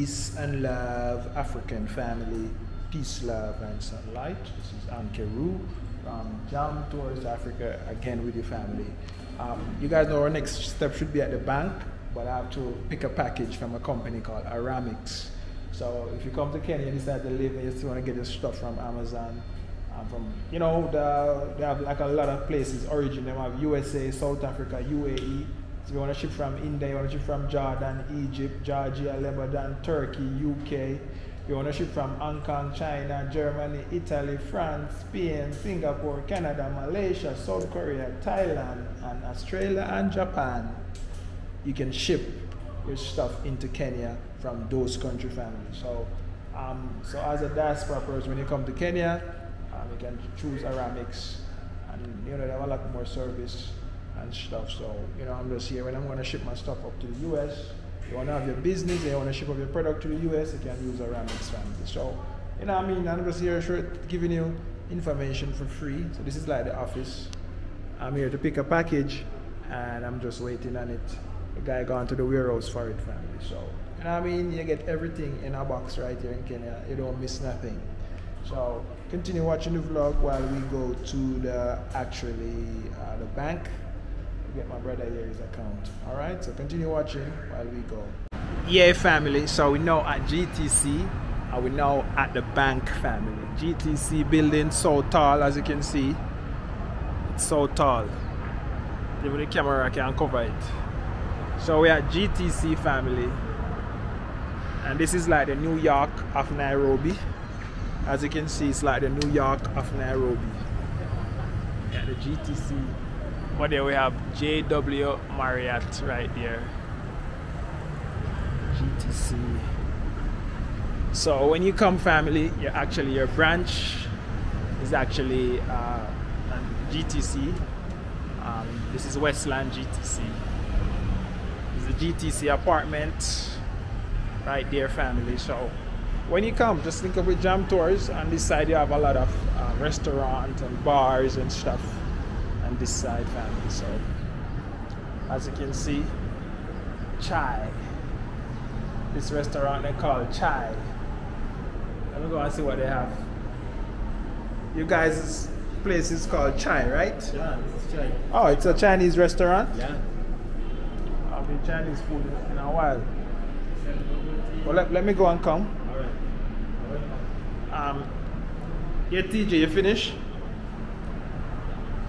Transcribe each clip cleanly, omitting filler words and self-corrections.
Peace and love, African family. Peace, love, and sunlight. This is Ankeru from Jam Tours Africa, again with your family. You guys know our next step should be at the bank, but I have to pick a package from a company called Aramix. So if you come to Kenya and decide to live and you still want to get your stuff from Amazon, from, you know, they have like a lot of places, origin. They have USA, South Africa, UAE. So if you want to ship from India, you want to ship from Jordan, Egypt, Georgia, Lebanon, Turkey, UK. You want to ship from Hong Kong, China, Germany, Italy, France, Spain, Singapore, Canada, Malaysia, South Korea, Thailand, and Australia and Japan. You can ship your stuff into Kenya from those country families. So, so as a diaspora person, when you come to Kenya, you can choose Aramix, and you know they have a lot more service and stuff. So you know, I'm just here when I'm going to ship my stuff up to the US. You want to have your business, you want to ship up your product to the US, you can use Aramix family. So you know, I mean, I'm just here giving you information for free. So this is like the office. I'm here to pick a package, and I'm just waiting on it. The guy gone to the warehouse for it, family. So you know, I mean, you get everything in a box right here in Kenya. You don't miss nothing. So continue watching the vlog while we go to the the bank. Get my brother here his account. All right, so continue watching while we go. Yeah, family. So we now at GTC, and we now at the bank, family. GTC building so tall, as you can see. It's so tall. Even the camera can cover it. So we're at GTC, family, and this is like the New York of Nairobi. As you can see, it's like the New York of Nairobi. Yeah, the GTC. But there we have JW Marriott right there. GTC. So when you come, family, your branch is actually GTC. This is Westland GTC. This is a GTC apartment right there, family. So when you come, just link up with Jam Tours. On this side you have a lot of restaurants and bars and stuff. And this side, family. So as you can see, Chai. This restaurant they call Chai. Let me go and see what they have. You guys' place is called Chai, right? Yeah, it's Chai. Oh, it's a Chinese restaurant? Yeah. I've been Chinese food in a while. Well, let me go and come. Alright. Yeah, TJ, you finish?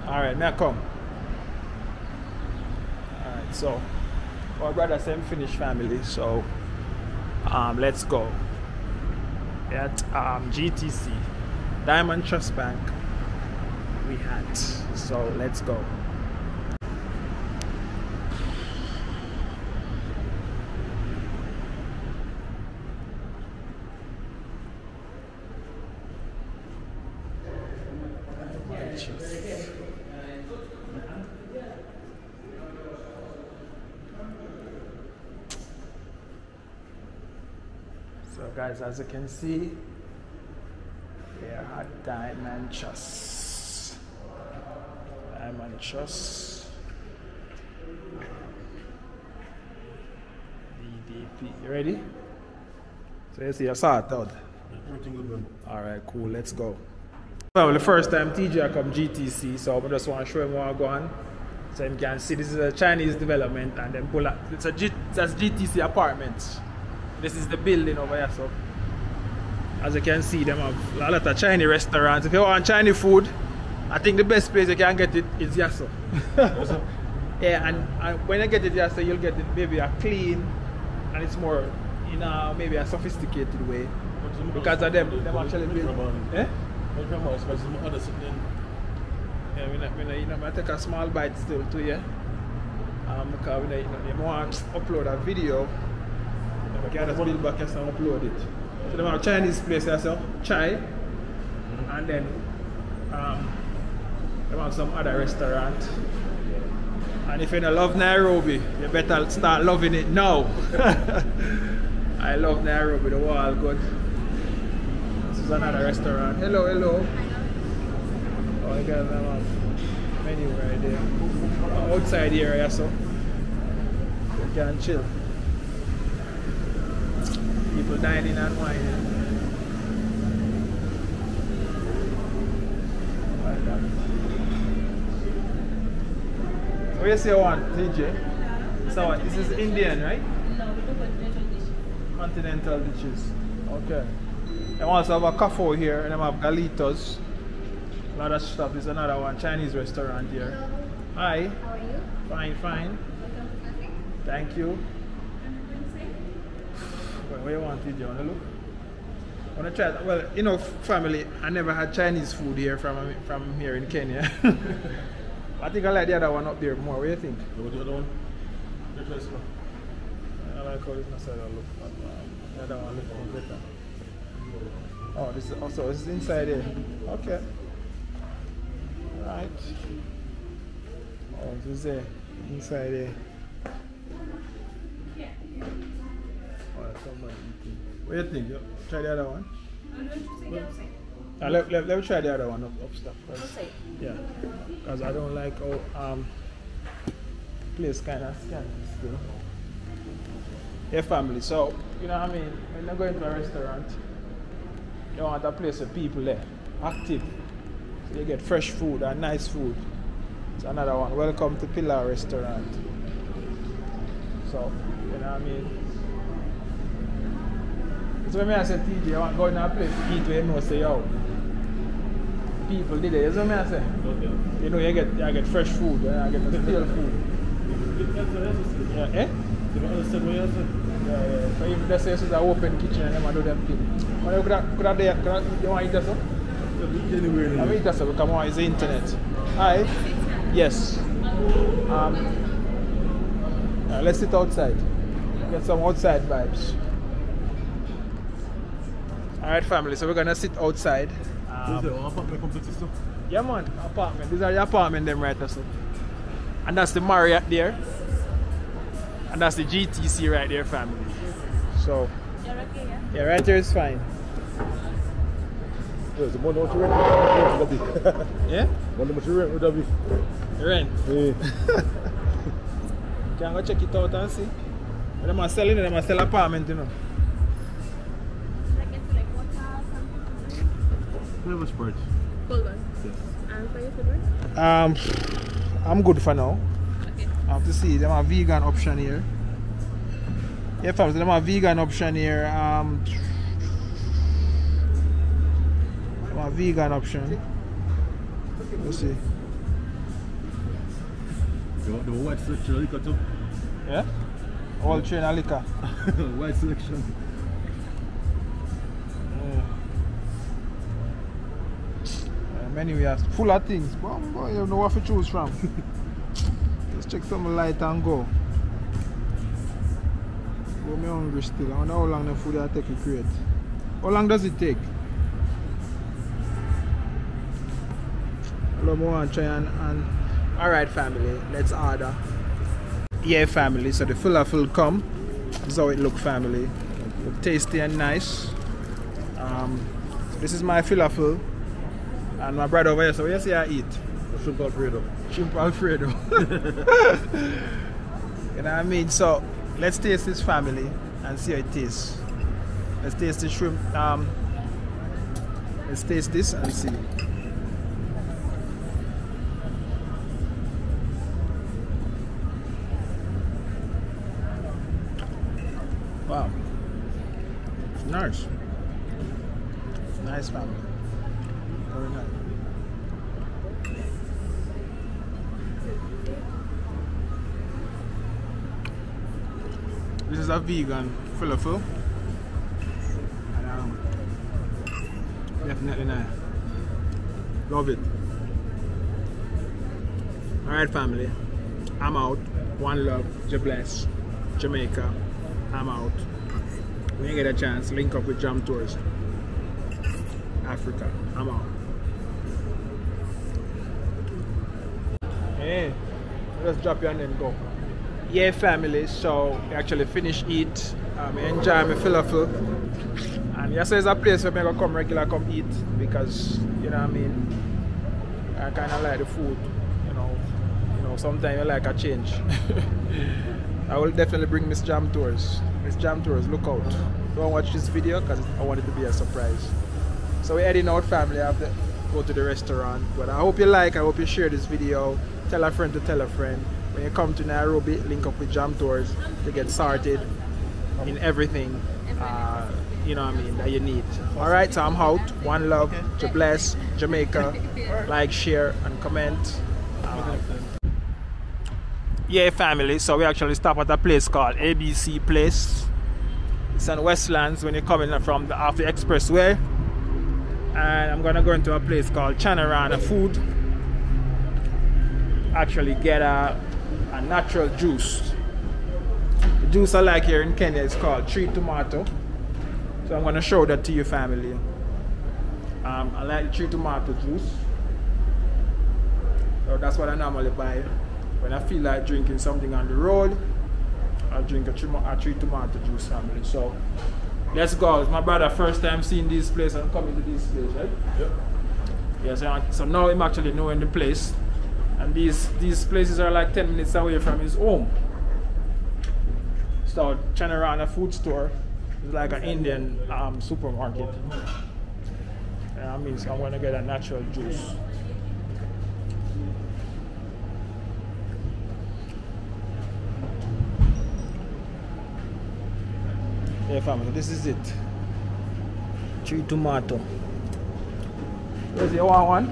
Alright, now come. Alright, so our brother said finish, family. So let's go. At GTC, Diamond Trust Bank, we had. So let's go. So guys, as you can see, there are Diamond Trust. Diamond Trust. DDP. You ready? So you see your sort out. Everything good, man. Alright, cool, let's go. Well, the first time TJ come GTC, so I just want to show him what I go on. So you can see this is a Chinese development, and then pull up. That's GTC apartments. This is the building over here. So as you can see, them have a lot of Chinese restaurants. If you want Chinese food, I think the best place you can get it is Yasso. Yeah, and when you get it Yasso, you'll get it maybe a clean, and it's more in a maybe a sophisticated way. Because of them actually build. Eh? Yeah, I take a small bite still too, yeah. Because you want to upload a video, you can just build back and upload it. So they have a Chinese place here, so Chai, and then they have some other restaurant. And if you don't love Nairobi, you better start loving it now. I love Nairobi, the wall good. This is another restaurant. Hello, hello. Oh, you got a menu right there. Outside area, so you can chill. People So dining and wining. Like that. What you say one, TJ? So what, this is Indian, right? No, we do Continental continental dishes. dishes. Okay. They also have a cafe here and they have galitos. A lot of stuff. There's another one, Chinese restaurant here. Hello. Hi. How are you? Fine, fine. Welcome to Cafe. Thank you. Website? What you want, TJ? Want to look? Want to try it? Well, you know, family, I never had Chinese food here from here in Kenya. I think I like the other one up there more. What do you think? What the other one? I like how this side look. The other one looks more better. Oh, this is also this is inside here. Okay. Right. Oh, this is there. Inside here. Yeah. Oh, that's somebody eating. What do you think? Try the other one? I'm going to say the outside. Let me try the other one up stuff first. Outside. Yeah. Because I don't like how place kind of scanty still. Yeah, family. So, you know what I mean? When you go into a restaurant, you want a place with people there, active. So you get fresh food and nice food. It's another one. Welcome to Pillar Restaurant. So, you know what I mean? So when I say TJ, I want to go in a place to eat where you know say, yo, people did it. You know what I say? Okay. You know, you get fresh food, and I get the stale food. Yeah, eh? You understand what you said? Yeah. So if they say it's an open kitchen and them do them thing. But you want to eat that stuff? Anywhere. I mean, eat that stuff because I want to use the internet. Hi. Yes. Let's sit outside. Get some outside vibes. Alright, family, so we're gonna sit outside. Is there apartment complexes too? Yeah, man, apartment. These are the apartment them right now. So. And that's the Marriott there. And that's the GTC right there, family. So, You're okay, yeah? yeah, right there is fine. There's the one what you rent. Yeah? One what you rent would that be? Rent. Yeah. Can I go check it out and see? But them are selling it, them are selling apartment, you know. Like it's like water or something? Flavor Sprite. Cold one. Yes. And for your food? I'm good for now. Okay. I have to see, them have vegan option here. Yeah, family, them have vegan option here. Them have vegan option. Let's see. The white selection liquor too. Yeah? All chain of liquor. White selection. Menu we are full of things. Boy, you don't know what to choose from. Let's check some light and go. Go me hungry still. I wonder how long the food I take to create. How long does it take? Hello, more and try and alright, family, let's order. Yeah, family, so the full come. This is how it look, family. Look tasty and nice. So this is my falafel. And my brother over here, so what you say I eat? Shrimp Alfredo. Shrimp Alfredo. You know what I mean? So let's taste this, family, and see how it tastes. Let's taste the shrimp. Let's taste this and see. Wow. It's nice. It's nice, family. Very nice. This is a vegan falafel. And definitely nice. Love it. Alright, family. I'm out. One love. Bless. Jamaica. I'm out. When you get a chance, link up with Jam Tours. Africa. I'm out. Hey, let's drop you and then go. Yeah, family, so we actually finished eat. Enjoy my falafel. And yes, there's a place where I go come regular come eat because, you know what I mean, I kind of like the food, you know, sometimes I like a change. I will definitely bring Miss Jam Tours. Miss Jam Tours, look out. don't watch this video because I want it to be a surprise. So we're heading out, family. I have to go to the restaurant, but I hope you like, I hope you share this video, tell a friend to tell a friend. When you come to Nairobi, link up with Jam Tours to get started in everything you know what I mean, that you need. Alright, so I'm out. One love, to bless Jamaica. Like, share and comment. Yeah, family, so we actually stop at a place called ABC Place. It's on Westlands when you're coming from off the expressway. And I'm gonna go into a place called Chanarana Food. Actually get a natural juice. The juice I like here in Kenya is called tree tomato. So I'm gonna show that to you, family. I like tree tomato juice. So that's what I normally buy when I feel like drinking something on the road. I'll drink a tree tomato juice, family. So let's go. It's my brother first time seeing this place and coming to this place, right? Yep. Yeah, so now I'm actually knowing the place. And these places are like 10 minutes away from his home. So Chanarana food store is like an Indian supermarket. And I mean, so I'm gonna get a natural juice. Yeah, family, this is it. Tree tomato. Where's the one?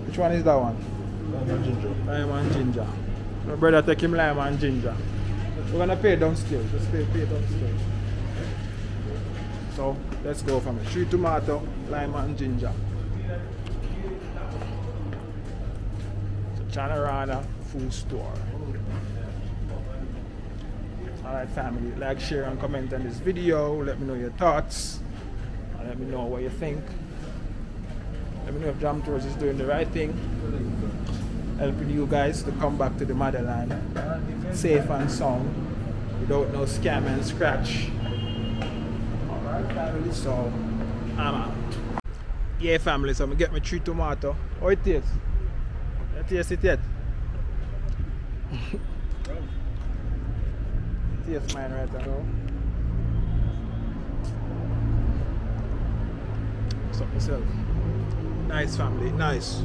Which one is that one? Lime and ginger. Lime and ginger. My brother take him lime and ginger. We're gonna pay downstairs. Let's pay downstairs. So let's go, family. Tree tomato, lime and ginger. Chanarana food store. Alright, family, like, share and comment on this video. Let me know your thoughts and let me know what you think. Let me know if Jam Tours is doing the right thing, helping you guys to come back to the motherland safe and sound without no scam and scratch. Alright, family, so I'm out. Yeah, family, so I'm gonna get my tree tomato. How it tastes? Taste it yet? Taste mine right now. So myself. Nice, family, nice.